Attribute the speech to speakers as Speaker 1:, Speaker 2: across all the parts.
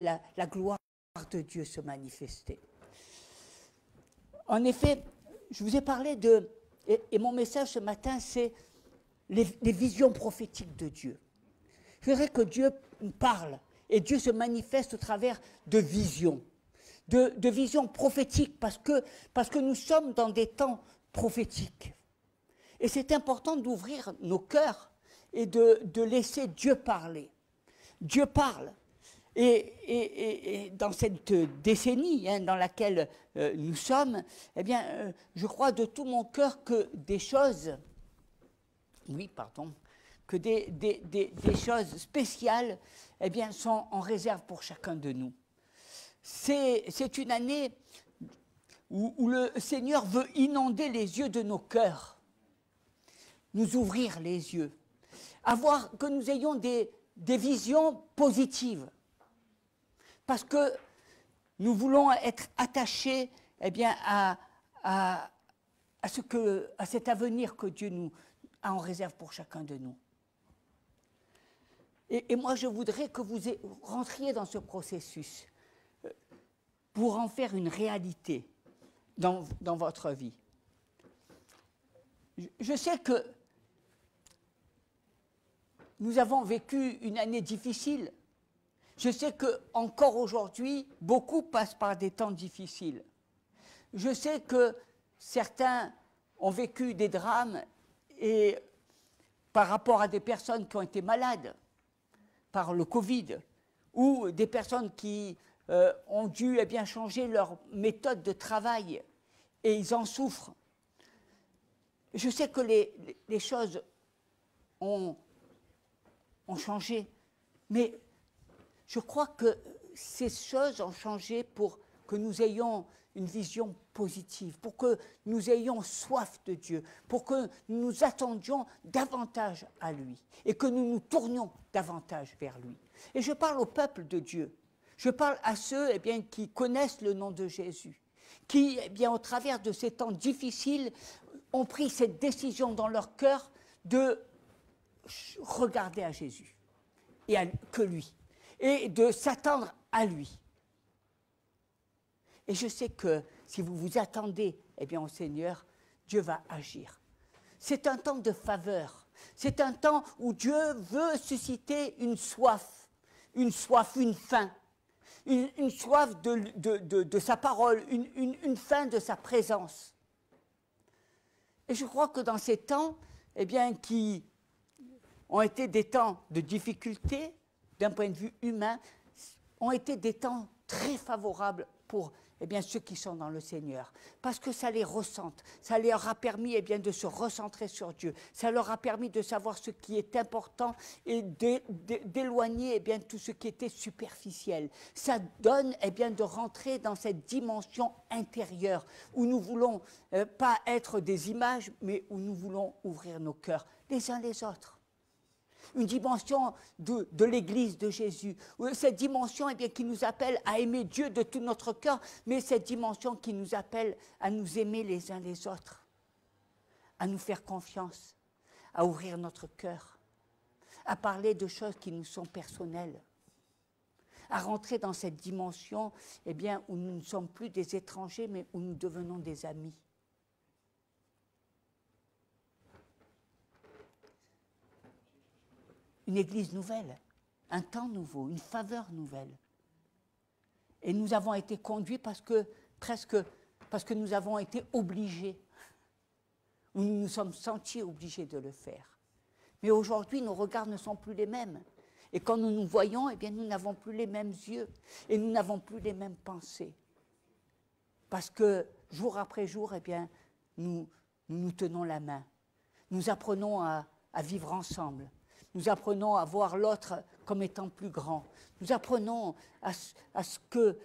Speaker 1: la gloire de Dieu se manifester. En effet, je vous ai parlé de, et mon message ce matin, c'est les visions prophétiques de Dieu. Je voudrais que Dieu parle, et Dieu se manifeste au travers de visions, de visions prophétiques, parce que nous sommes dans des temps prophétiques. Et c'est important d'ouvrir nos cœurs et de laisser Dieu parler. Dieu parle. Et dans cette décennie dans laquelle nous sommes, eh bien, je crois de tout mon cœur que des choses, que des choses spéciales, eh bien, sont en réserve pour chacun de nous. C'est une année où le Seigneur veut inonder les yeux de nos cœurs, nous ouvrir les yeux, que nous ayons des visions positives. Parce que nous voulons être attachés à cet avenir que Dieu nous a en réserve pour chacun de nous. Et moi, je voudrais que vous rentriez dans ce processus pour en faire une réalité dans votre vie. Je sais que nous avons vécu une année difficile. Je sais qu'encore aujourd'hui, beaucoup passent par des temps difficiles. Je sais que certains ont vécu des drames et par rapport à des personnes qui ont été malades par le Covid ou des personnes qui ont dû changer leur méthode de travail et ils en souffrent. Je sais que les choses ont changé, mais je crois que ces choses ont changé pour que nous ayons une vision positive, pour que nous ayons soif de Dieu, pour que nous nous attendions davantage à lui et que nous nous tournions davantage vers lui. Et je parle au peuple de Dieu. Je parle à ceux qui connaissent le nom de Jésus, qui, au travers de ces temps difficiles, ont pris cette décision dans leur cœur de regarder à Jésus et que lui, et de s'attendre à lui. Et je sais que si vous vous attendez au Seigneur, Dieu va agir. C'est un temps de faveur. C'est un temps où Dieu veut susciter une soif, une faim, une soif de sa parole, une faim de sa présence. Et je crois que dans ces temps, qui ont été des temps de difficulté, d'un point de vue humain, ont été des temps très favorables pour ceux qui sont dans le Seigneur. Parce que ça les ressente, ça leur a permis de se recentrer sur Dieu, ça leur a permis de savoir ce qui est important et d'éloigner tout ce qui était superficiel. Ça donne de rentrer dans cette dimension intérieure où nous voulons pas être des images, mais où nous voulons ouvrir nos cœurs les uns les autres. Une dimension de l'Église de Jésus, cette dimension qui nous appelle à aimer Dieu de tout notre cœur, mais cette dimension qui nous appelle à nous aimer les uns les autres, à nous faire confiance, à ouvrir notre cœur, à parler de choses qui nous sont personnelles, à rentrer dans cette dimension où nous ne sommes plus des étrangers, mais où nous devenons des amis. Une église nouvelle, un temps nouveau, une faveur nouvelle. Et nous avons été conduits parce que nous avons été obligés, ou nous nous sommes sentis obligés de le faire. Mais aujourd'hui, nos regards ne sont plus les mêmes. Et quand nous nous voyons, nous n'avons plus les mêmes yeux et nous n'avons plus les mêmes pensées. Parce que jour après jour, nous tenons la main. Nous apprenons à vivre ensemble. Nous apprenons à voir l'autre comme étant plus grand. Nous apprenons à ce que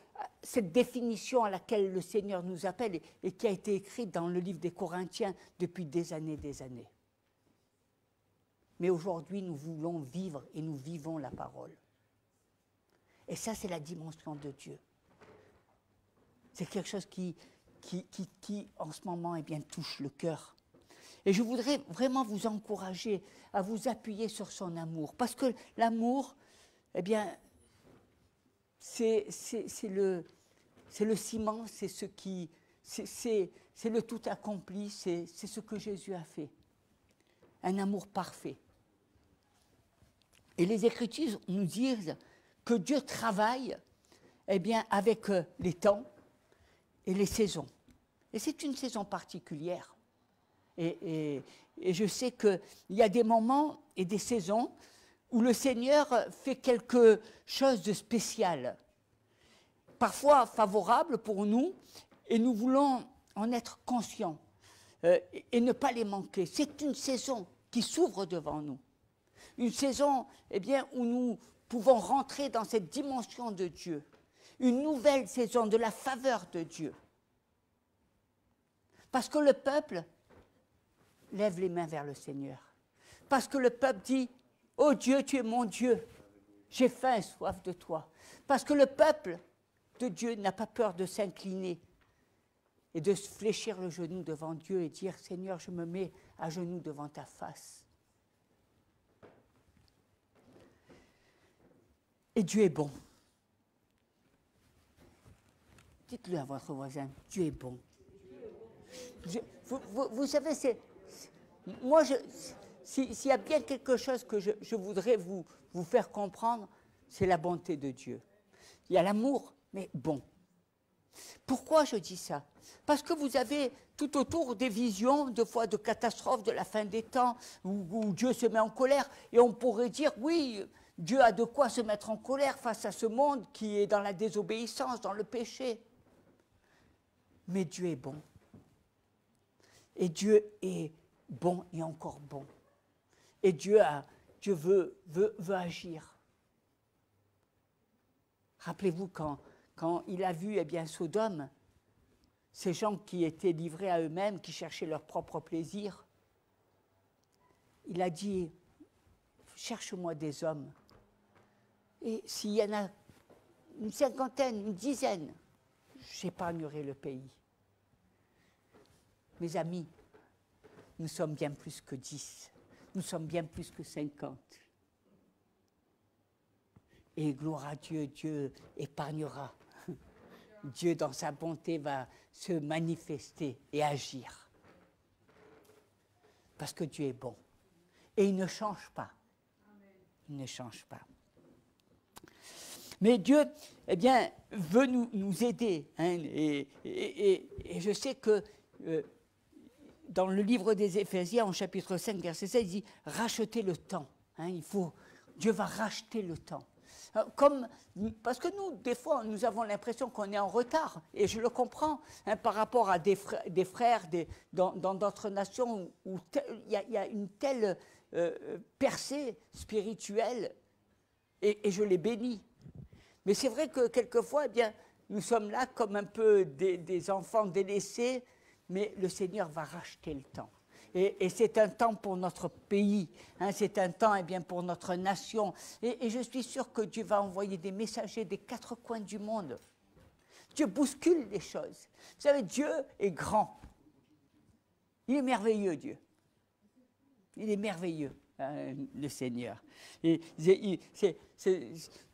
Speaker 1: cette définition à laquelle le Seigneur nous appelle et qui a été écrite dans le livre des Corinthiens depuis des années. Mais aujourd'hui, nous voulons vivre et nous vivons la parole. Et ça, c'est la dimension de Dieu. C'est quelque chose qui en ce moment, touche le cœur. Et je voudrais vraiment vous encourager à vous appuyer sur son amour. Parce que l'amour, c'est le ciment, c'est le tout accompli, c'est ce que Jésus a fait. Un amour parfait. Et les Écritures nous disent que Dieu travaille avec les temps et les saisons. Et c'est une saison particulière. Et je sais qu'il y a des moments et des saisons où le Seigneur fait quelque chose de spécial, parfois favorable pour nous, et nous voulons en être conscients et ne pas les manquer. C'est une saison qui s'ouvre devant nous. Une saison où nous pouvons rentrer dans cette dimension de Dieu. Une nouvelle saison de la faveur de Dieu. Parce que le peuple lève les mains vers le Seigneur. Parce que le peuple dit « Oh Dieu, tu es mon Dieu, j'ai faim et soif de toi. » Parce que le peuple de Dieu n'a pas peur de s'incliner et de se fléchir le genou devant Dieu et dire « Seigneur, je me mets à genoux devant ta face. » Et Dieu est bon. Dites-le à votre voisin, Dieu est bon. Vous savez, moi, s'il y a bien quelque chose que je voudrais vous faire comprendre, c'est la bonté de Dieu. Il y a l'amour, mais bon. Pourquoi je dis ça? Parce que vous avez tout autour des visions, de fois de catastrophes, de la fin des temps, où Dieu se met en colère, et on pourrait dire, oui, Dieu a de quoi se mettre en colère face à ce monde qui est dans la désobéissance, dans le péché. Mais Dieu est bon. Et Dieu est bon et encore bon. Et Dieu veut agir. Rappelez-vous quand il a vu Sodome, ces gens qui étaient livrés à eux-mêmes, qui cherchaient leur propre plaisir, il a dit, cherche-moi des hommes. Et s'il y en a une cinquantaine, une dizaine, j'épargnerai le pays. Mes amis, nous sommes bien plus que 10, nous sommes bien plus que 50. Et gloire à Dieu, Dieu épargnera. Dieu, dans sa bonté, va se manifester et agir. Parce que Dieu est bon. Et il ne change pas. Il ne change pas. Mais Dieu, veut nous aider. Et je sais que dans le livre des Éphésiens, en chapitre 5, verset 16, il dit « Rachetez le temps ». Dieu va racheter le temps. Parce que nous, des fois, nous avons l'impression qu'on est en retard, et je le comprends, par rapport à des frères dans d'autres nations où il y a une telle percée spirituelle, et je les bénis. Mais c'est vrai que quelquefois, nous sommes là comme un peu des enfants délaissés, mais le Seigneur va racheter le temps. Et c'est un temps pour notre pays, c'est un temps pour notre nation. Et je suis sûr que Dieu va envoyer des messagers des 4 coins du monde. Dieu bouscule les choses. Vous savez, Dieu est grand. Il est merveilleux, Dieu. Il est merveilleux, le Seigneur. Il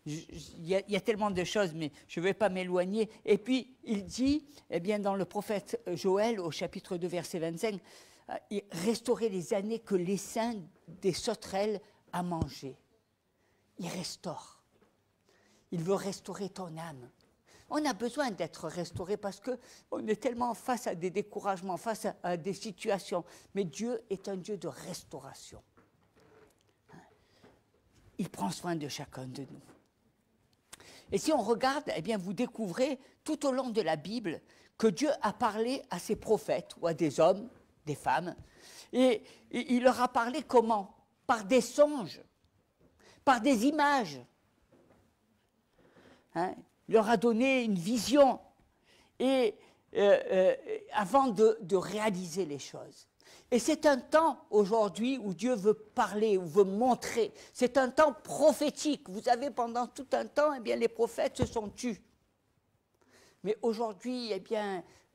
Speaker 1: y a tellement de choses, mais je ne vais pas m'éloigner. Et puis, il dit, dans le prophète Joël, au chapitre 2, verset 25, restaurer les années que l'essaim des sauterelles a mangées. Il restaure. Il veut restaurer ton âme. On a besoin d'être restauré parce qu'on est tellement face à des découragements, face à des situations. Mais Dieu est un Dieu de restauration. Il prend soin de chacun de nous. Et si on regarde, vous découvrez tout au long de la Bible que Dieu a parlé à ses prophètes ou à des hommes, des femmes, et il leur a parlé comment? Par des songes, par des images. Il leur a donné une vision avant de réaliser les choses. Et c'est un temps aujourd'hui où Dieu veut parler, ou veut montrer. C'est un temps prophétique. Vous savez, pendant tout un temps, les prophètes se sont tus. Mais aujourd'hui,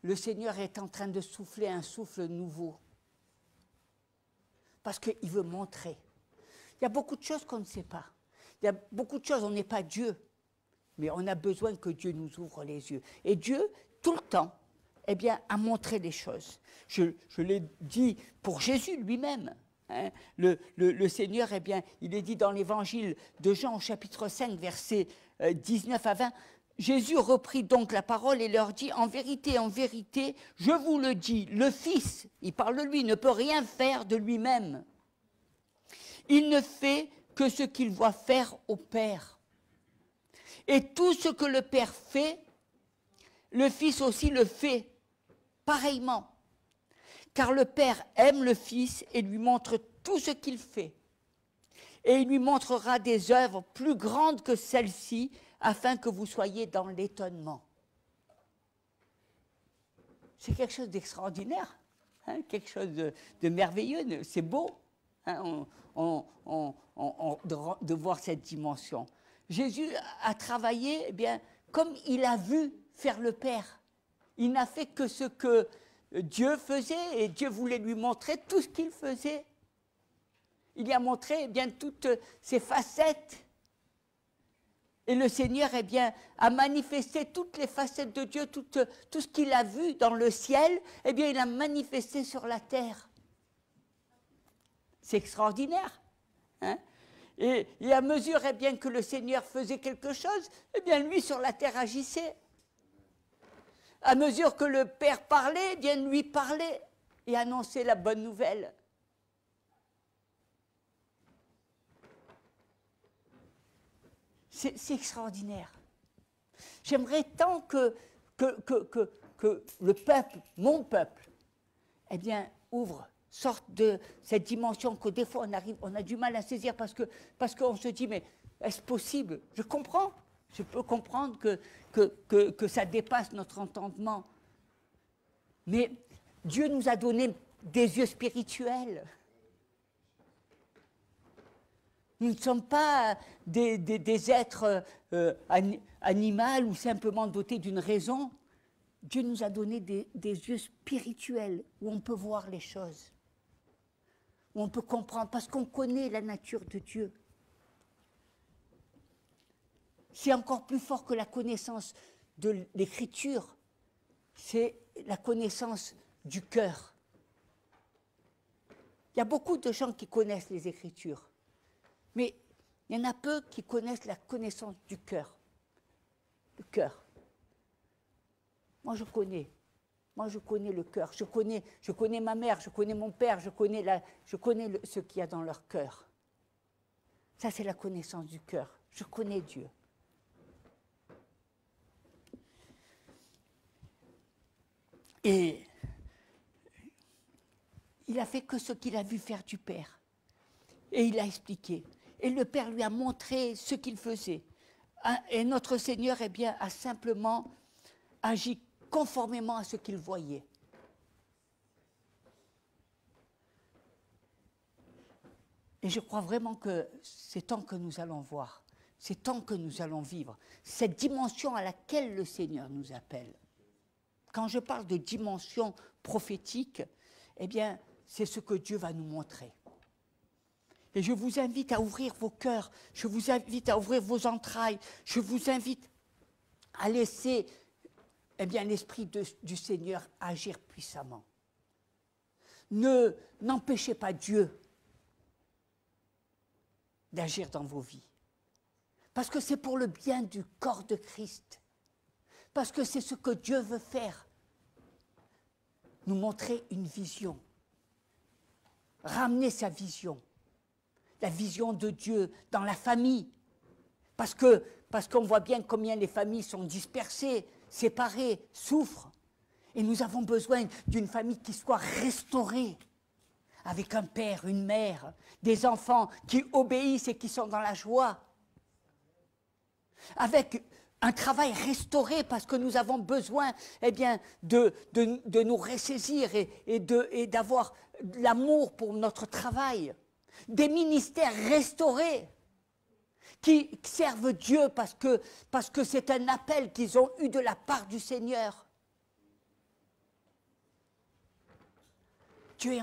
Speaker 1: le Seigneur est en train de souffler un souffle nouveau. Parce qu'il veut montrer. Il y a beaucoup de choses qu'on ne sait pas. Il y a beaucoup de choses, on n'est pas Dieu. Mais on a besoin que Dieu nous ouvre les yeux. Et Dieu, tout le temps, eh bien, a montré des choses. Je l'ai dit pour Jésus lui-même. Hein. Le Seigneur, eh bien, il est dit dans l'évangile de Jean, au chapitre 5, versets 19 à 20, Jésus reprit donc la parole et leur dit, en vérité, je vous le dis, le Fils, il parle de lui, ne peut rien faire de lui-même. Il ne fait que ce qu'il voit faire au Père. Et tout ce que le Père fait, le Fils aussi le fait, pareillement. Car le Père aime le Fils et lui montre tout ce qu'il fait. Et il lui montrera des œuvres plus grandes que celles-ci, afin que vous soyez dans l'étonnement. C'est quelque chose d'extraordinaire, hein, quelque chose de merveilleux, c'est beau hein, de voir cette dimension. Jésus a travaillé eh bien, comme il a vu faire le Père. Il n'a fait que ce que Dieu faisait et Dieu voulait lui montrer tout ce qu'il faisait. Il lui a montré eh bien, toutes ses facettes. Et le Seigneur eh bien, a manifesté toutes les facettes de Dieu, tout ce qu'il a vu dans le ciel, eh bien, il a manifesté sur la terre. C'est extraordinaire. Hein? Et à mesure eh bien, que le Seigneur faisait quelque chose, eh bien, lui sur la terre agissait. À mesure que le Père parlait, eh bien, lui parlait et annonçait la bonne nouvelle. C'est extraordinaire. J'aimerais tant que le peuple, mon peuple, eh bien, sorte de cette dimension que des fois on a du mal à saisir parce qu'on se dit, mais est-ce possible? Je comprends, je peux comprendre que ça dépasse notre entendement. Mais Dieu nous a donné des yeux spirituels. Nous ne sommes pas des êtres animaux ou simplement dotés d'une raison. Dieu nous a donné des yeux spirituels où on peut voir les choses, où on peut comprendre, parce qu'on connaît la nature de Dieu. C'est encore plus fort que la connaissance de l'écriture, c'est la connaissance du cœur. Il y a beaucoup de gens qui connaissent les Écritures. Mais il y en a peu qui connaissent la connaissance du cœur. Le cœur. Moi, je connais. Moi, je connais le cœur. Je connais ma mère, je connais mon père, je connais ce qu'il y a dans leur cœur. Ça, c'est la connaissance du cœur. Je connais Dieu. Et il a fait que ce qu'il a vu faire du Père. Et il a expliqué. Et le Père lui a montré ce qu'il faisait. Et notre Seigneur eh bien, a simplement agi conformément à ce qu'il voyait. Et je crois vraiment que c'est temps que nous allons voir, c'est temps que nous allons vivre, cette dimension à laquelle le Seigneur nous appelle. Quand je parle de dimension prophétique, eh bien, c'est ce que Dieu va nous montrer. Et je vous invite à ouvrir vos cœurs, je vous invite à ouvrir vos entrailles, je vous invite à laisser eh bien, l'Esprit du Seigneur agir puissamment. N'empêchez pas Dieu d'agir dans vos vies. Parce que c'est pour le bien du corps de Christ. Parce que c'est ce que Dieu veut faire. Nous montrer une vision. Ramener sa vision. La vision de Dieu dans la famille. Parce qu'on voit bien combien les familles sont dispersées, séparées, souffrent. Et nous avons besoin d'une famille qui soit restaurée. Avec un père, une mère, des enfants qui obéissent et qui sont dans la joie. Avec un travail restauré parce que nous avons besoin eh bien, de nous ressaisir et d'avoir de l'amour pour notre travail. Des ministères restaurés qui servent Dieu parce que c'est un appel qu'ils ont eu de la part du Seigneur. Dieu est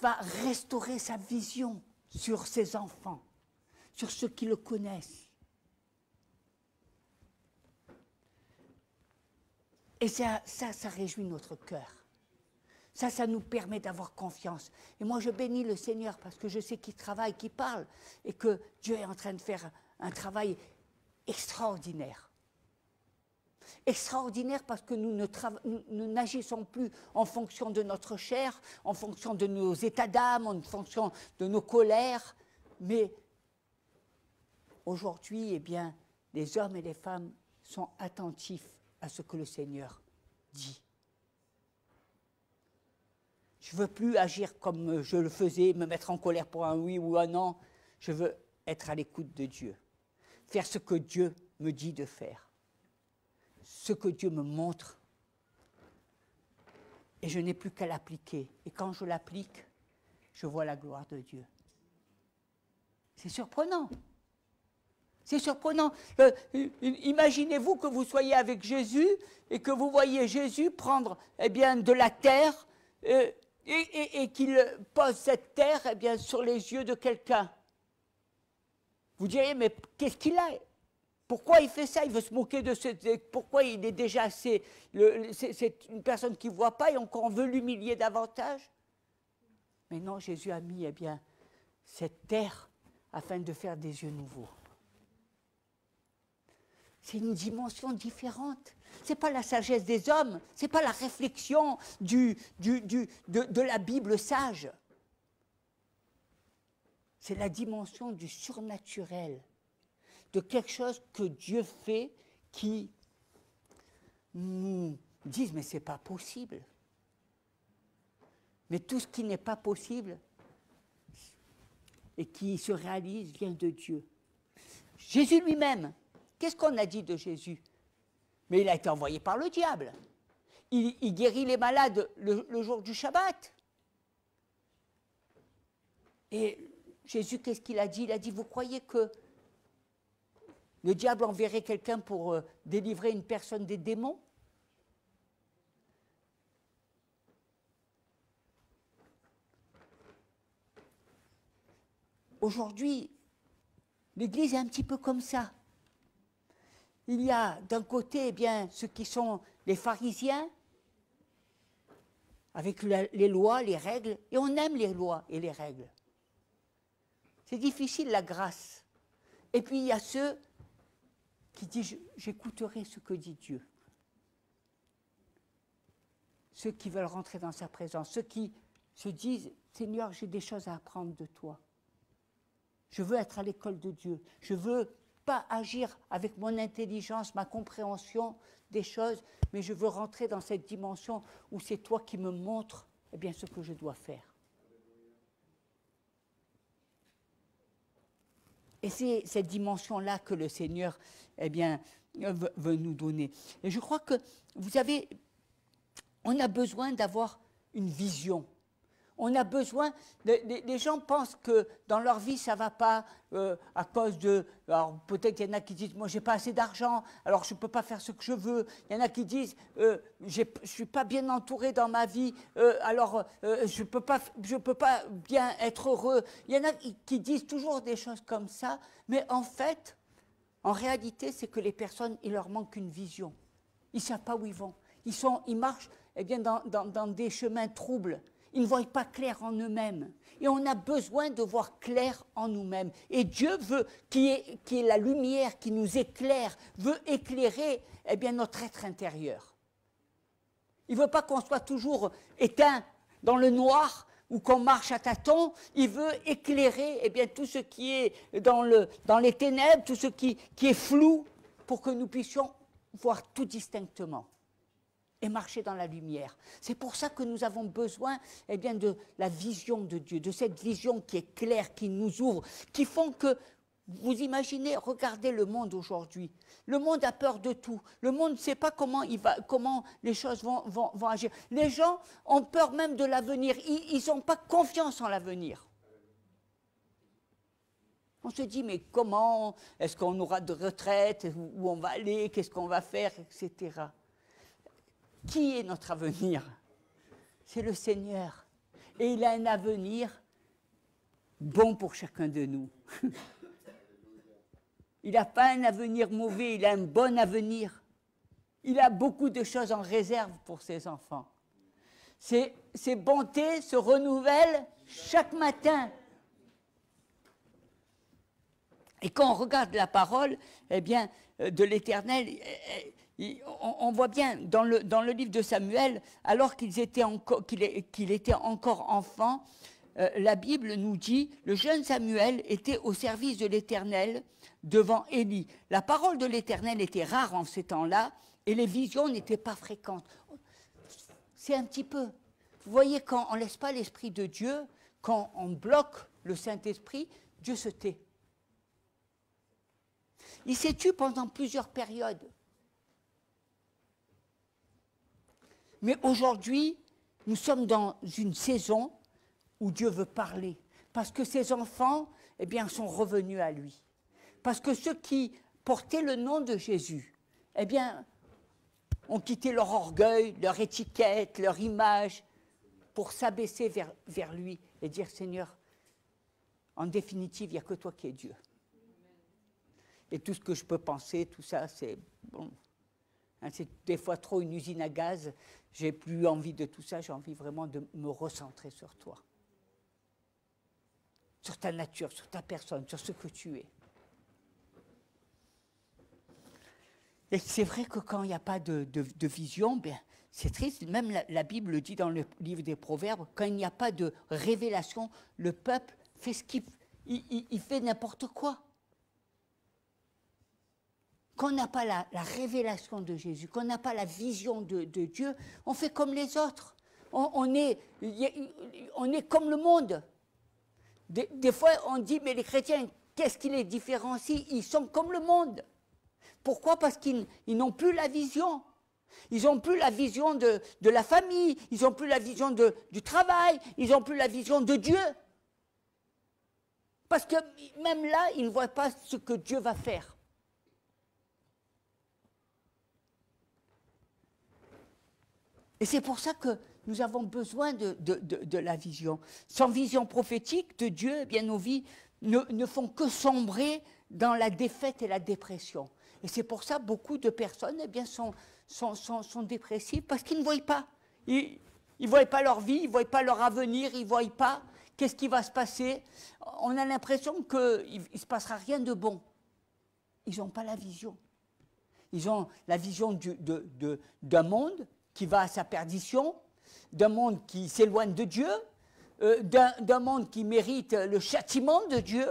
Speaker 1: va restaurer sa vision sur ses enfants, sur ceux qui le connaissent. Et ça réjouit notre cœur. Ça nous permet d'avoir confiance. Et moi, je bénis le Seigneur parce que je sais qu'il travaille, qu'il parle, et que Dieu est en train de faire un travail extraordinaire. Extraordinaire parce que nous n'agissons plus en fonction de notre chair, en fonction de nos états d'âme, en fonction de nos colères, mais aujourd'hui, eh bien, les hommes et les femmes sont attentifs à ce que le Seigneur dit. Je ne veux plus agir comme je le faisais, me mettre en colère pour un oui ou un non. Je veux être à l'écoute de Dieu, faire ce que Dieu me dit de faire, ce que Dieu me montre. Et je n'ai plus qu'à l'appliquer. Et quand je l'applique, je vois la gloire de Dieu. C'est surprenant. C'est surprenant. Imaginez-vous que vous soyez avec Jésus et que vous voyez Jésus prendre de la terre et qu'il pose cette terre sur les yeux de quelqu'un. Vous diriez, mais qu'est-ce qu'il a? Pourquoi il fait ça? Il veut se moquer de ce... Pourquoi il est déjà assez... C'est une personne qui ne voit pas et on veut l'humilier davantage? Mais non, Jésus a mis cette terre afin de faire des yeux nouveaux. C'est une dimension différente. Ce n'est pas la sagesse des hommes, ce n'est pas la réflexion de la Bible sage. C'est la dimension du surnaturel, de quelque chose que Dieu fait qui nous disent « mais ce n'est pas possible ». Mais tout ce qui n'est pas possible et qui se réalise vient de Dieu. Jésus lui-même, qu'est-ce qu'on a dit de Jésus? Mais il a été envoyé par le diable. Il guérit les malades le jour du Shabbat. Et Jésus, qu'est-ce qu'il a dit? Il a dit, vous croyez que le diable enverrait quelqu'un pour délivrer une personne des démons? Aujourd'hui, l'Église est un petit peu comme ça. Il y a d'un côté ceux qui sont les pharisiens, avec les lois, les règles, et on aime les lois et les règles. C'est difficile la grâce. Et puis il y a ceux qui disent j'écouterai ce que dit Dieu. Ceux qui veulent rentrer dans sa présence, ceux qui se disent Seigneur, j'ai des choses à apprendre de toi. Je veux être à l'école de Dieu. Je veux pas agir avec mon intelligence, ma compréhension des choses, mais je veux rentrer dans cette dimension où c'est toi qui me montres ce que je dois faire. Et c'est cette dimension-là que le Seigneur veut nous donner. Et je crois que on a besoin d'avoir une vision. On a besoin, les gens pensent que dans leur vie ça ne va pas à cause de, alors peut-être il y en a qui disent moi j'ai pas assez d'argent, alors je ne peux pas faire ce que je veux. Il y en a qui disent je ne suis pas bien entouré dans ma vie, alors je peux pas bien être heureux. Il y en a qui disent toujours des choses comme ça, mais en fait, en réalité c'est que les personnes, il leur manque une vision. Ils ne savent pas où ils vont. Ils marchent dans des chemins troubles. Ils ne voient pas clair en eux-mêmes. Et on a besoin de voir clair en nous-mêmes. Et Dieu veut, qui est la lumière, qui nous éclaire, veut éclairer notre être intérieur. Il ne veut pas qu'on soit toujours éteint dans le noir ou qu'on marche à tâtons. Il veut éclairer tout ce qui est dans les ténèbres, tout ce qui est flou, pour que nous puissions voir tout distinctement. Et marcher dans la lumière. C'est pour ça que nous avons besoin de la vision de Dieu, de cette vision qui est claire, qui nous ouvre, qui font que, vous imaginez, regardez le monde aujourd'hui. Le monde a peur de tout. Le monde ne sait pas comment les choses vont agir. Les gens ont peur même de l'avenir. Ils n'ont pas confiance en l'avenir. On se dit, mais comment? Est-ce qu'on aura de retraite? Où on va aller? Qu'est-ce qu'on va faire? Etc. Qui est notre avenir? C'est le Seigneur. Et il a un avenir bon pour chacun de nous. Il n'a pas un avenir mauvais, il a un bon avenir. Il a beaucoup de choses en réserve pour ses enfants. Ses bontés se renouvellent chaque matin. Et quand on regarde la parole, eh bien, de l'Éternel, on voit bien dans le livre de Samuel, alors qu'il était encore enfant, la Bible nous dit, le jeune Samuel était au service de l'Éternel devant Élie. La parole de l'Éternel était rare en ces temps-là et les visions n'étaient pas fréquentes. C'est un petit peu. Vous voyez, quand on ne laisse pas l'Esprit de Dieu, quand on bloque le Saint-Esprit, Dieu se tait. Il s'est tu pendant plusieurs périodes. Mais aujourd'hui, nous sommes dans une saison où Dieu veut parler. Parce que ses enfants, eh bien, sont revenus à lui. Parce que ceux qui portaient le nom de Jésus, eh bien, ont quitté leur orgueil, leur étiquette, leur image, pour s'abaisser vers lui et dire, Seigneur, en définitive, il n'y a que toi qui es Dieu. Et tout ce que je peux penser, tout ça, c'est bon. Hein, c'est des fois trop une usine à gaz. J'ai plus envie de tout ça. J'ai envie vraiment de me recentrer sur toi, sur ta nature, sur ta personne, sur ce que tu es. Et c'est vrai que quand il n'y a pas de vision, ben, c'est triste. Même la Bible le dit dans le livre des Proverbes, quand il n'y a pas de révélation, le peuple fait ce il fait n'importe quoi. Quand on n'a pas la révélation de Jésus, quand on n'a pas la vision de Dieu, on fait comme les autres. On est comme le monde. Des fois, on dit, mais les chrétiens, qu'est-ce qui les différencie? Ils sont comme le monde. Pourquoi? Parce qu'ils n'ont plus la vision. Ils n'ont plus la vision de la famille, ils n'ont plus la vision du travail, ils n'ont plus la vision de Dieu. Parce que même là, ils ne voient pas ce que Dieu va faire. Et c'est pour ça que nous avons besoin de la vision. Sans vision prophétique de Dieu, eh bien, nos vies ne font que sombrer dans la défaite et la dépression. Et c'est pour ça que beaucoup de personnes eh bien, sont dépressives parce qu'ils ne voient pas. Ils ne voient pas leur vie, ils ne voient pas leur avenir, ils ne voient pas qu'est-ce qui va se passer. On a l'impression qu'il ne se passera rien de bon. Ils n'ont pas la vision. Ils ont la vision d'un monde qui va à sa perdition, d'un monde qui s'éloigne de Dieu, d'un monde qui mérite le châtiment de Dieu,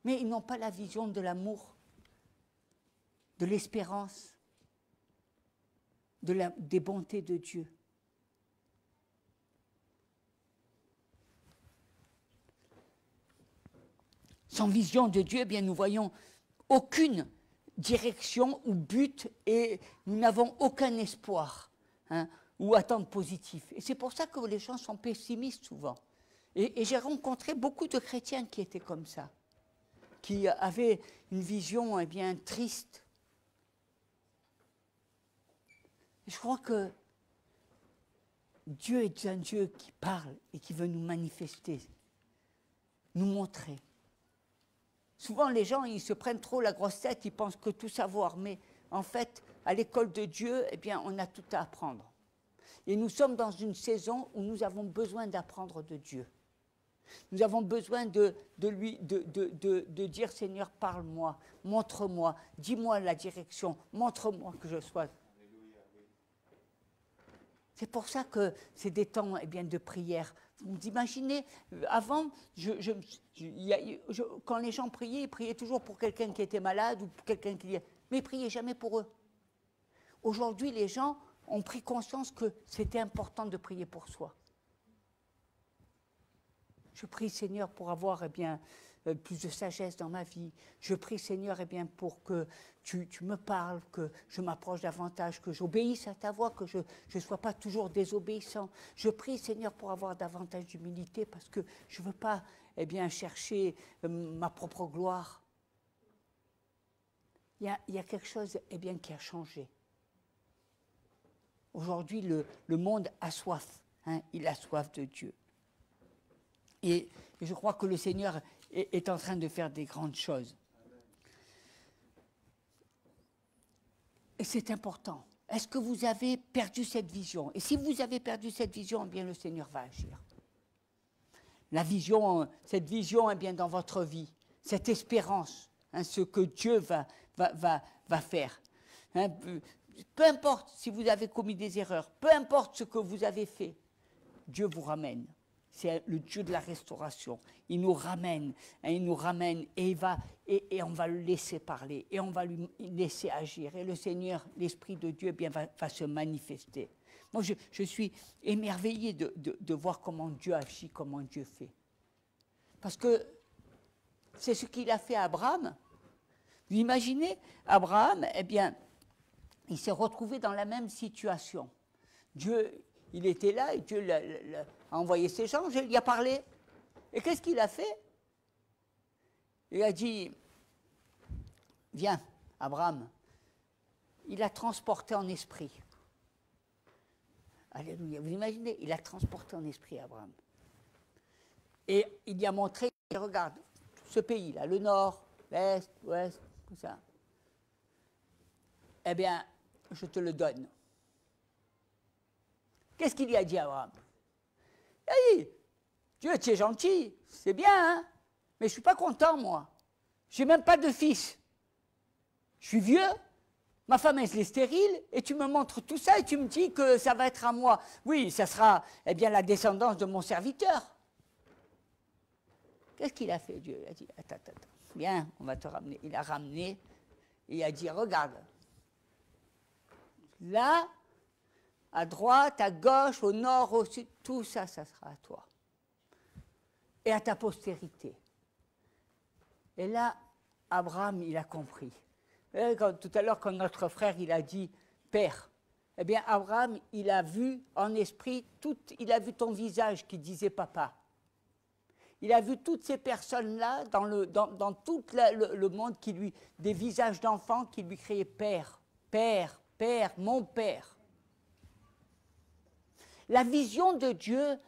Speaker 1: mais ils n'ont pas la vision de l'amour, de l'espérance, des bontés de Dieu. Sans vision de Dieu, eh bien, nous voyons aucune direction ou but et nous n'avons aucun espoir. Hein, ou attendre positif. Et c'est pour ça que les gens sont pessimistes souvent. Et j'ai rencontré beaucoup de chrétiens qui étaient comme ça, qui avaient une vision eh bien, triste. Et je crois que Dieu est un Dieu qui parle et qui veut nous manifester, nous montrer. Souvent, les gens, ils se prennent trop la grosse tête, ils pensent que tout savoir, mais en fait, à l'école de Dieu, eh bien, on a tout à apprendre. Et nous sommes dans une saison où nous avons besoin d'apprendre de Dieu. Nous avons besoin de dire, Seigneur, parle-moi, montre-moi, dis-moi la direction, montre-moi que je sois. C'est pour ça que c'est des temps eh bien, de prière. Vous imaginez, avant, quand les gens priaient, ils priaient toujours pour quelqu'un qui était malade ou pour quelqu'un qui... Mais ils ne priaient jamais pour eux. Aujourd'hui, les gens ont pris conscience que c'était important de prier pour soi. Je prie, Seigneur, pour avoir eh bien, plus de sagesse dans ma vie. Je prie, Seigneur, eh bien, pour que tu me parles, que je m'approche davantage, que j'obéisse à ta voix, que je ne sois pas toujours désobéissant. Je prie, Seigneur, pour avoir davantage d'humilité parce que je ne veux pas eh bien, chercher ma propre gloire. Il y a quelque chose eh bien, qui a changé. Aujourd'hui, le monde a soif. Hein, il a soif de Dieu. Et je crois que le Seigneur est en train de faire des grandes choses. Et c'est important. est-ce que vous avez perdu cette vision? Et si vous avez perdu cette vision, eh bien le Seigneur va agir. La vision, cette vision, eh bien dans votre vie, cette espérance, hein, ce que Dieu va faire. Hein, peu importe si vous avez commis des erreurs, peu importe ce que vous avez fait, Dieu vous ramène. C'est le Dieu de la restauration. Il nous ramène, hein, et on va le laisser parler, et on va lui laisser agir. Et le Seigneur, l'Esprit de Dieu, eh bien, va se manifester. Moi, je suis émerveillé de voir comment Dieu agit, comment Dieu fait. Parce que c'est ce qu'il a fait à Abraham. Vous imaginez, Abraham, eh bien, il s'est retrouvé dans la même situation. Dieu, il était là, et Dieu a envoyé ses anges, et il y a parlé. Et qu'est-ce qu'il a fait? Il a dit, viens, Abraham. Il a transporté en esprit. Alléluia. Vous imaginez, il a transporté en esprit Abraham. Et il lui a montré, regarde, ce pays-là, le nord, l'est, l'ouest, tout ça. Eh bien, je te le donne. Qu'est-ce qu'il lui a dit à Abraham? Il a dit, Dieu, tu es gentil, c'est bien, hein, mais je ne suis pas content, moi. Je n'ai même pas de fils. Je suis vieux, ma femme elle est stérile, et tu me montres tout ça et tu me dis que ça va être à moi. Oui, ça sera eh bien, la descendance de mon serviteur. Qu'est-ce qu'il a fait, Dieu? Il a dit, attends, viens, on va te ramener. Il a ramené, et il a dit, regarde, là, à droite, à gauche, au nord, au sud, tout ça, ça sera à toi. Et à ta postérité. Et là, Abraham, il a compris. Tout à l'heure, quand notre frère, il a dit « Père », eh bien, Abraham, il a vu en esprit, il a vu ton visage qui disait « Papa ». Il a vu toutes ces personnes-là dans tout le monde, des visages d'enfants qui lui criaient « Père, Père, Père, mon Père ». La vision de Dieu,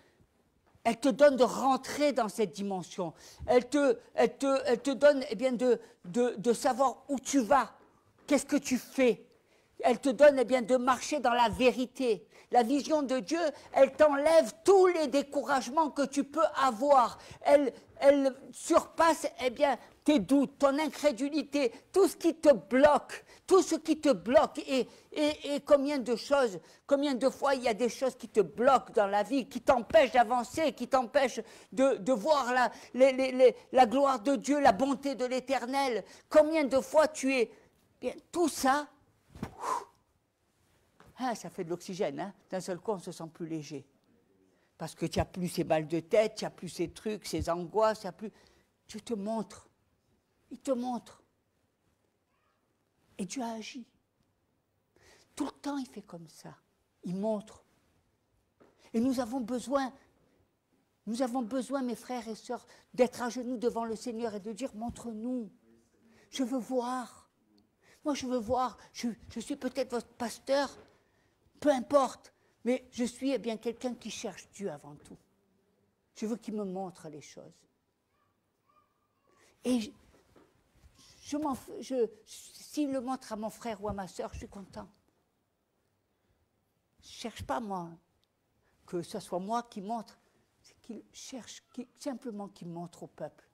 Speaker 1: elle te donne de rentrer dans cette dimension. Elle te donne eh bien, de savoir où tu vas, qu'est-ce que tu fais. Elle te donne eh bien, de marcher dans la vérité. La vision de Dieu, elle t'enlève tous les découragements que tu peux avoir. Elle surpasse eh bien, tes doutes, ton incrédulité, tout ce qui te bloque. Tout ce qui te bloque. Et combien de choses, combien de fois il y a des choses qui te bloquent dans la vie, qui t'empêchent d'avancer, qui t'empêchent de voir la gloire de Dieu, la bonté de l'Éternel. Combien de fois tu es... Bien, tout ça... Ah, ça fait de l'oxygène, hein. D'un seul coup, on se sent plus léger. Parce que tu n'as plus ces balles de tête, tu n'as plus ces trucs, ces angoisses, tu n'as plus... Dieu te montre. Il te montre. Et Dieu a agi. Tout le temps, il fait comme ça. Il montre. Et nous avons besoin, mes frères et sœurs, d'être à genoux devant le Seigneur et de dire, montre-nous. Je veux voir. Moi, je veux voir. Je suis peut-être votre pasteur, peu importe, mais je suis eh bien quelqu'un qui cherche Dieu avant tout. Je veux qu'il me montre les choses. Et s'il le montre à mon frère ou à ma sœur, je suis content. Je ne cherche pas, moi, que ce soit moi qui montre. C'est qu'il cherche simplement qu'il montre au peuple.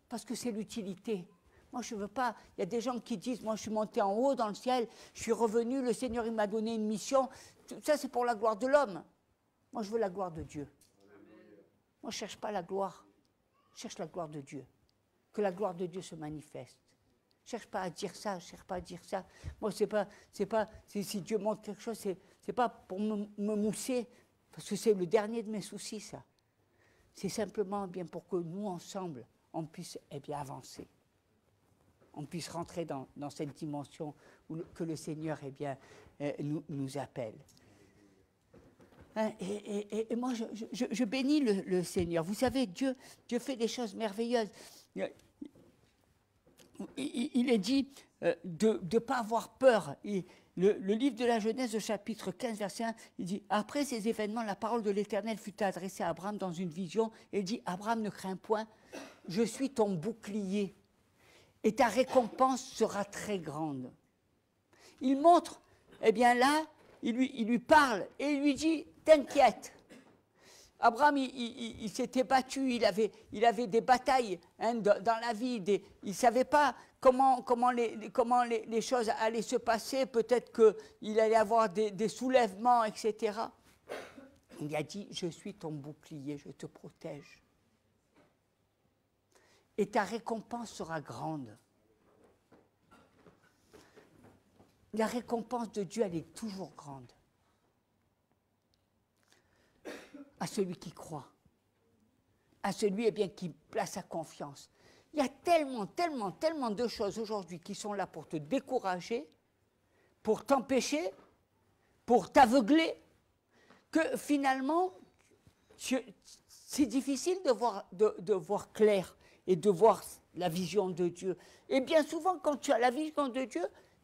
Speaker 1: Parce que c'est l'utilité. Moi, je ne veux pas. Il y a des gens qui disent, moi, je suis monté en haut dans le ciel, je suis revenu, le Seigneur, il m'a donné une mission. Tout ça, c'est pour la gloire de l'homme. Moi, je veux la gloire de Dieu. Moi, je ne cherche pas la gloire. Je cherche la gloire de Dieu. Que la gloire de Dieu se manifeste. Je ne cherche pas à dire ça, je ne cherche pas à dire ça. Moi, si Dieu montre quelque chose, c'est pas pour me mousser, parce que c'est le dernier de mes soucis, ça. C'est simplement bien pour que nous, ensemble, on puisse eh bien, avancer. On puisse rentrer dans cette dimension que le Seigneur eh bien, nous appelle. Hein, et moi, je bénis le Seigneur. Vous savez, Dieu fait des choses merveilleuses. Il est dit de ne pas avoir peur. Et le livre de la Genèse, au chapitre 15, verset 1, il dit « Après ces événements, la parole de l'Éternel fut adressée à Abraham dans une vision. Et il dit « Abraham, ne crains point, je suis ton bouclier. Et ta récompense sera très grande. » Il montre eh bien là, il lui parle et il lui dit, t'inquiète. Abraham, il s'était battu, il avait des batailles dans la vie, il ne savait pas comment les choses allaient se passer, peut-être qu'il allait avoir des soulèvements, etc. Il a dit, je suis ton bouclier, je te protège. Et ta récompense sera grande. La récompense de Dieu, elle est toujours grande. À celui qui croit, à celui qui place sa confiance. Il y a tellement de choses aujourd'hui qui sont là pour te décourager, pour t'empêcher, pour t'aveugler, que finalement, c'est difficile de voir clair et de voir la vision de Dieu. Et bien souvent, quand tu as la vision de Dieu,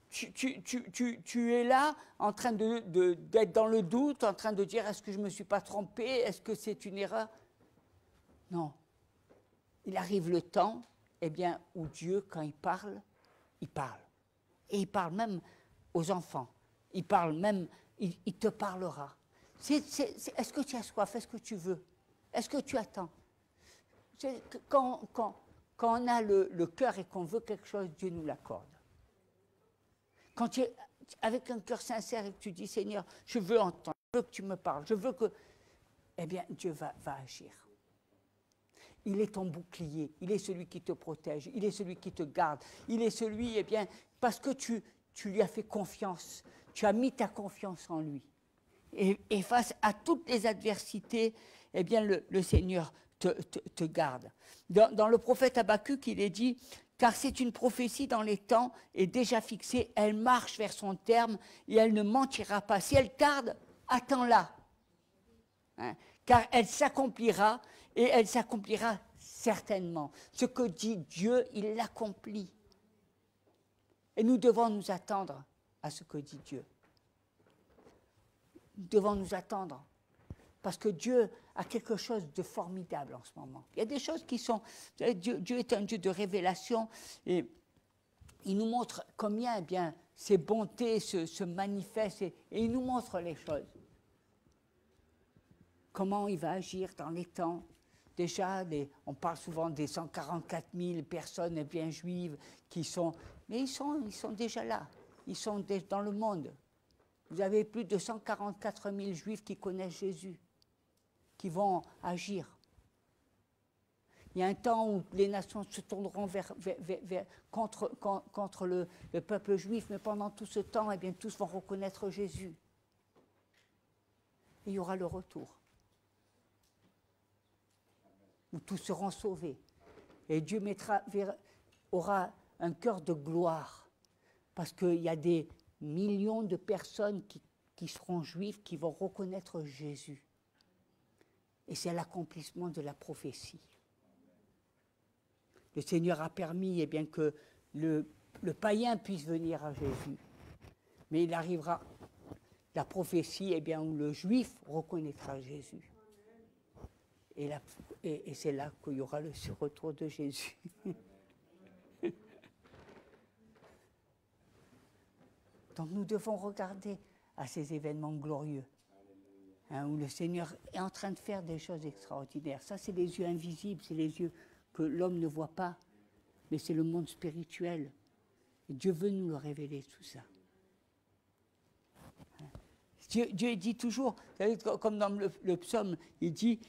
Speaker 1: tu es là en train d'être dans le doute, en train de dire est-ce que je ne me suis pas trompé, est-ce que c'est une erreur? Non. Il arrive le temps où Dieu, quand il parle, il parle. Et il parle même aux enfants. Il parle même, il te parlera. Est-ce que tu as soif? Est-ce que tu veux? Est-ce que tu attends? Quand on a le cœur et qu'on veut quelque chose, Dieu nous l'accorde. Quand tu es avec un cœur sincère et que tu dis, Seigneur, je veux entendre, je veux que tu me parles, je veux que... Eh bien, Dieu va agir. Il est ton bouclier, il est celui qui te protège, il est celui qui te garde, il est celui, parce que tu lui as fait confiance, tu as mis ta confiance en lui. Et face à toutes les adversités, le Seigneur te garde. Dans le prophète Habakkuk, il est dit... Car c'est une prophétie dans les temps et déjà fixée, elle marche vers son terme et elle ne mentira pas. Si elle tarde, attends-la. Car elle s'accomplira et elle s'accomplira certainement. Ce que dit Dieu, il l'accomplit. Et nous devons nous attendre à ce que dit Dieu. Nous devons nous attendre. Parce que Dieu a quelque chose de formidable en ce moment. Il y a des choses qui sont... Dieu est un Dieu de révélation et il nous montre combien ses bontés se manifestent et il nous montre les choses. Comment il va agir dans les temps. Déjà, on parle souvent des 144 000 personnes juives qui sont... Mais ils sont déjà là. Ils sont dans le monde. Vous avez plus de 144 000 juifs qui connaissent Jésus, qui vont agir. Il y a un temps où les nations se tourneront contre le peuple juif, mais pendant tout ce temps, tous vont reconnaître Jésus. Et il y aura le retour, où tous seront sauvés. Et Dieu aura un cœur de gloire, parce qu'il y a des millions de personnes qui seront juives, qui vont reconnaître Jésus. Et c'est l'accomplissement de la prophétie. Le Seigneur a permis que le païen puisse venir à Jésus. Mais il arrivera la prophétie où le juif reconnaîtra Jésus. Et c'est là qu'il y aura le retour de Jésus. Donc nous devons regarder à ces événements glorieux. Où le Seigneur est en train de faire des choses extraordinaires. Ça, c'est les yeux invisibles, c'est les yeux que l'homme ne voit pas, mais c'est le monde spirituel. Et Dieu veut nous le révéler, tout ça. Dieu dit toujours, vous savez, comme dans le psaume, il dit,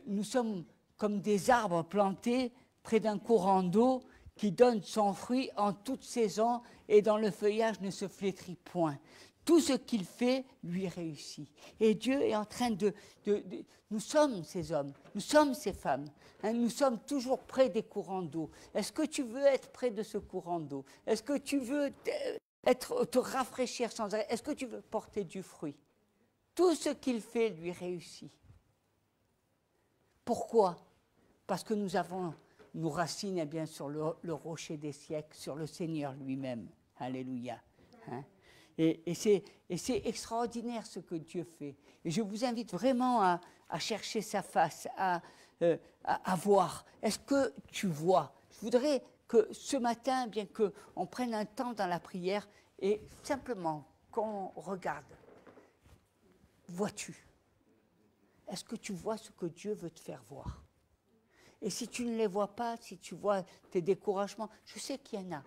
Speaker 1: nous sommes comme des arbres plantés près d'un courant d'eau qui donne son fruit en toute saison et dont le feuillage ne se flétrit point. Tout ce qu'il fait lui réussit. Et Dieu est en train nous sommes ces hommes, nous sommes ces femmes, nous sommes toujours près des courants d'eau. Est-ce que tu veux être près de ce courant d'eau? Est-ce que tu veux te rafraîchir sans arrêt? Est-ce que tu veux porter du fruit? Tout ce qu'il fait lui réussit. Pourquoi? Parce que nous avons nos racines sur le rocher des siècles, sur le Seigneur lui-même. Alléluia. Et c'est extraordinaire ce que Dieu fait. Et je vous invite vraiment à chercher sa face, à voir. Est-ce que tu vois? Je voudrais que ce matin, qu'on prenne un temps dans la prière et simplement qu'on regarde, vois-tu? Est-ce que tu vois ce que Dieu veut te faire voir? Et si tu ne les vois pas, si tu vois tes découragements, je sais qu'il y en a.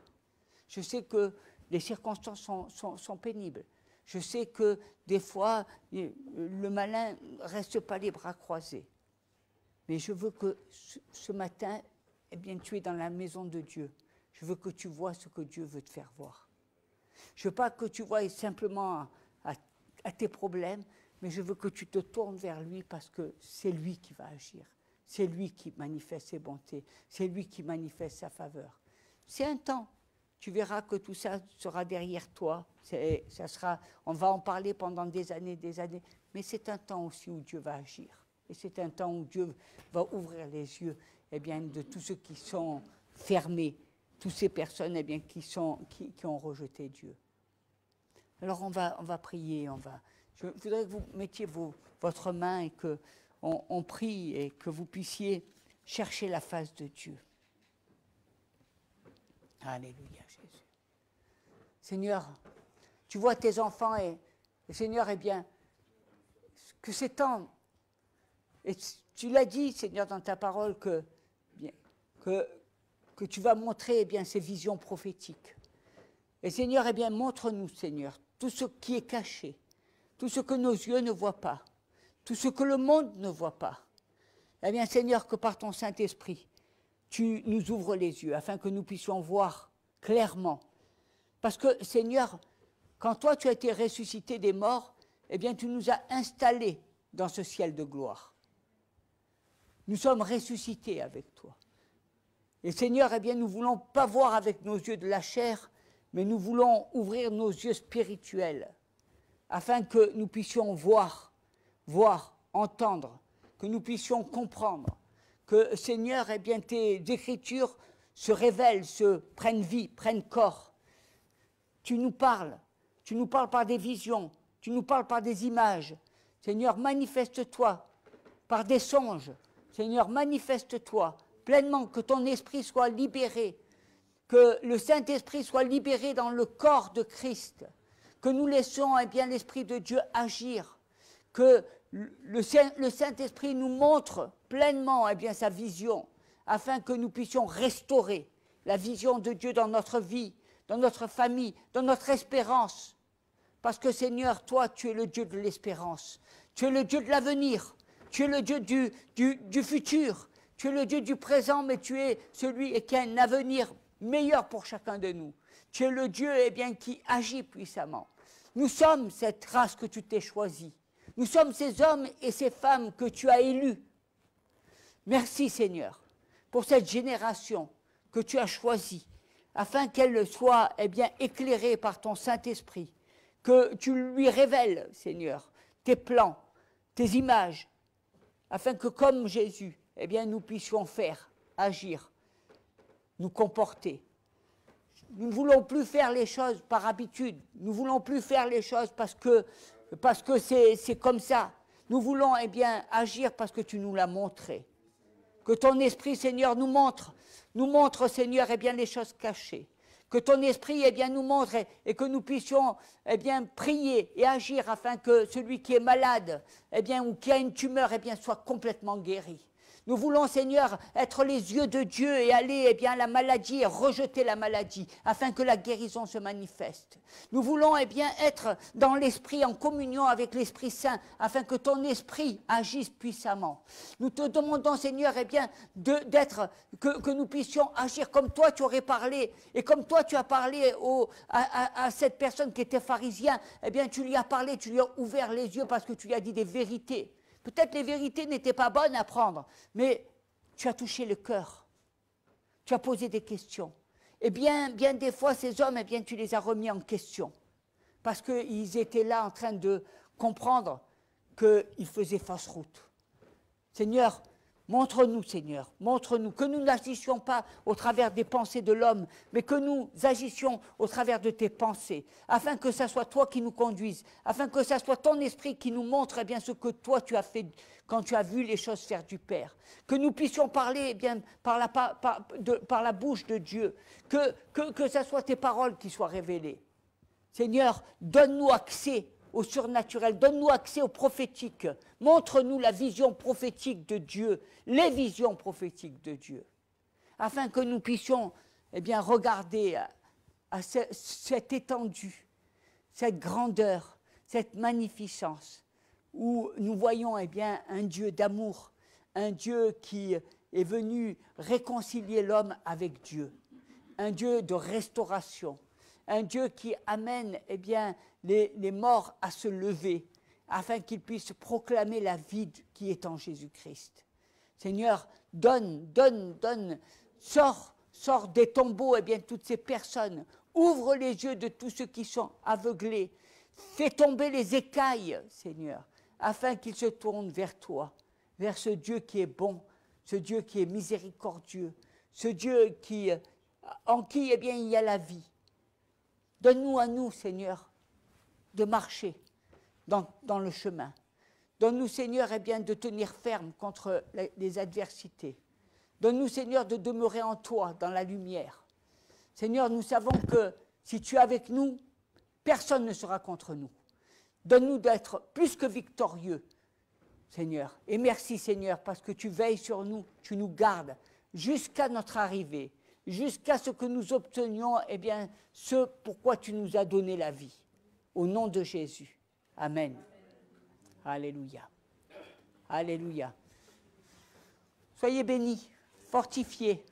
Speaker 1: Je sais que les circonstances sont pénibles. Je sais que des fois, le malin ne reste pas les bras croisés. Mais je veux que ce matin, eh bien, tu es dans la maison de Dieu. Je veux que tu vois ce que Dieu veut te faire voir. Je ne veux pas que tu vois simplement à tes problèmes, mais je veux que tu te tournes vers lui parce que c'est lui qui va agir. C'est lui qui manifeste ses bontés. C'est lui qui manifeste sa faveur. C'est un temps. Tu verras que tout ça sera derrière toi. On va en parler pendant des années, mais c'est un temps aussi où Dieu va agir. Et c'est un temps où Dieu va ouvrir les yeux eh bien, de tous ceux qui sont fermés, toutes ces personnes eh bien, qui ont rejeté Dieu. Alors on va prier. Je voudrais que vous mettiez votre main et qu'on prie et que vous puissiez chercher la face de Dieu. Alléluia, Jésus. Seigneur, tu vois tes enfants et Seigneur, eh bien, que ces temps, et tu l'as dit, Seigneur, dans ta parole, que tu vas montrer eh bien, ces visions prophétiques. Et Seigneur, eh bien, montre-nous, Seigneur, tout ce qui est caché, tout ce que nos yeux ne voient pas, tout ce que le monde ne voit pas. Eh bien, Seigneur, que par ton Saint-Esprit, tu nous ouvres les yeux afin que nous puissions voir clairement. Parce que, Seigneur, quand toi tu as été ressuscité des morts, eh bien, tu nous as installés dans ce ciel de gloire. Nous sommes ressuscités avec toi. Et Seigneur, eh bien, nous ne voulons pas voir avec nos yeux de la chair, mais nous voulons ouvrir nos yeux spirituels afin que nous puissions voir, entendre, que nous puissions comprendre, que, Seigneur, eh bien, tes écritures se révèlent, prennent vie, prennent corps. Tu nous parles par des visions, tu nous parles par des images. Seigneur, manifeste-toi par des songes. Seigneur, manifeste-toi pleinement, que ton esprit soit libéré, que le Saint-Esprit soit libéré dans le corps de Christ, que nous laissons eh bien, l'Esprit de Dieu agir, que le Saint-Esprit nous montre pleinement eh bien, sa vision, afin que nous puissions restaurer la vision de Dieu dans notre vie, dans notre famille, dans notre espérance. Parce que Seigneur, toi, tu es le Dieu de l'espérance, tu es le Dieu de l'avenir, tu es le Dieu du futur, tu es le Dieu du présent, mais tu es celui qui a un avenir meilleur pour chacun de nous. Tu es le Dieu eh bien, qui agit puissamment. Nous sommes cette race que tu t'es choisie. Nous sommes ces hommes et ces femmes que tu as élus. Merci Seigneur pour cette génération que tu as choisie, afin qu'elle soit eh bien, éclairée par ton Saint-Esprit, que tu lui révèles, Seigneur, tes plans, tes images, afin que comme Jésus, eh bien, nous puissions faire, agir, nous comporter. Nous ne voulons plus faire les choses par habitude. Nous ne voulons plus faire les choses parce que c'est comme ça. Nous voulons eh bien, agir parce que tu nous l'as montré. Que ton esprit, Seigneur, nous montre, Seigneur, eh bien, les choses cachées. Que ton esprit eh bien, nous montre et que nous puissions eh bien, prier et agir afin que celui qui est malade eh bien, ou qui a une tumeur eh bien, soit complètement guéri. Nous voulons, Seigneur, être les yeux de Dieu et aller eh bien, à la maladie et rejeter la maladie, afin que la guérison se manifeste. Nous voulons eh bien, être dans l'Esprit, en communion avec l'Esprit Saint, afin que ton Esprit agisse puissamment. Nous te demandons, Seigneur, eh bien, que nous puissions agir comme toi tu aurais parlé, et comme toi tu as parlé à cette personne qui était pharisien, eh bien, tu lui as parlé, tu lui as ouvert les yeux parce que tu lui as dit des vérités. Peut-être les vérités n'étaient pas bonnes à prendre, mais tu as touché le cœur. Tu as posé des questions. Et bien des fois, ces hommes, eh bien, tu les as remis en question. Parce qu'ils étaient là en train de comprendre qu'ils faisaient fausse route. Seigneur, montre-nous, Seigneur, montre-nous que nous n'agissions pas au travers des pensées de l'homme, mais que nous agissions au travers de tes pensées, afin que ce soit toi qui nous conduise, afin que ce soit ton esprit qui nous montre eh bien, ce que toi tu as fait quand tu as vu les choses faire du Père. Que nous puissions parler eh bien, par la bouche de Dieu, que ce soit tes paroles qui soient révélées. Seigneur, donne-nous accès au surnaturel, donne-nous accès au prophétique. Montre-nous la vision prophétique de Dieu, les visions prophétiques de Dieu, afin que nous puissions regarder à cette étendue, cette grandeur, cette magnificence, où nous voyons un Dieu d'amour, un Dieu qui est venu réconcilier l'homme avec Dieu, un Dieu de restauration, un Dieu qui amène les morts à se lever, afin qu'ils puissent proclamer la vie qui est en Jésus-Christ. Seigneur, donne, sors des tombeaux toutes ces personnes, ouvre les yeux de tous ceux qui sont aveuglés, fais tomber les écailles, Seigneur, afin qu'ils se tournent vers toi, vers ce Dieu qui est bon, ce Dieu qui est miséricordieux, ce Dieu en qui il y a la vie. Donne-nous à nous, Seigneur, de marcher dans le chemin. Donne-nous, Seigneur, de tenir ferme contre les adversités. Donne-nous, Seigneur, de demeurer en toi, dans la lumière. Seigneur, nous savons que si tu es avec nous, personne ne sera contre nous. Donne-nous d'être plus que victorieux, Seigneur. Et merci, Seigneur, parce que tu veilles sur nous, tu nous gardes jusqu'à notre arrivée, jusqu'à ce que nous obtenions ce pourquoi tu nous as donné la vie. Au nom de Jésus. Amen. Alléluia. Alléluia. Soyez bénis, fortifiés,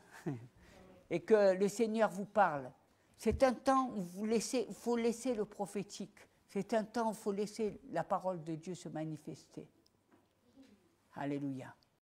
Speaker 1: et que le Seigneur vous parle. C'est un temps où il faut laisser le prophétique. C'est un temps où il faut laisser la parole de Dieu se manifester. Alléluia.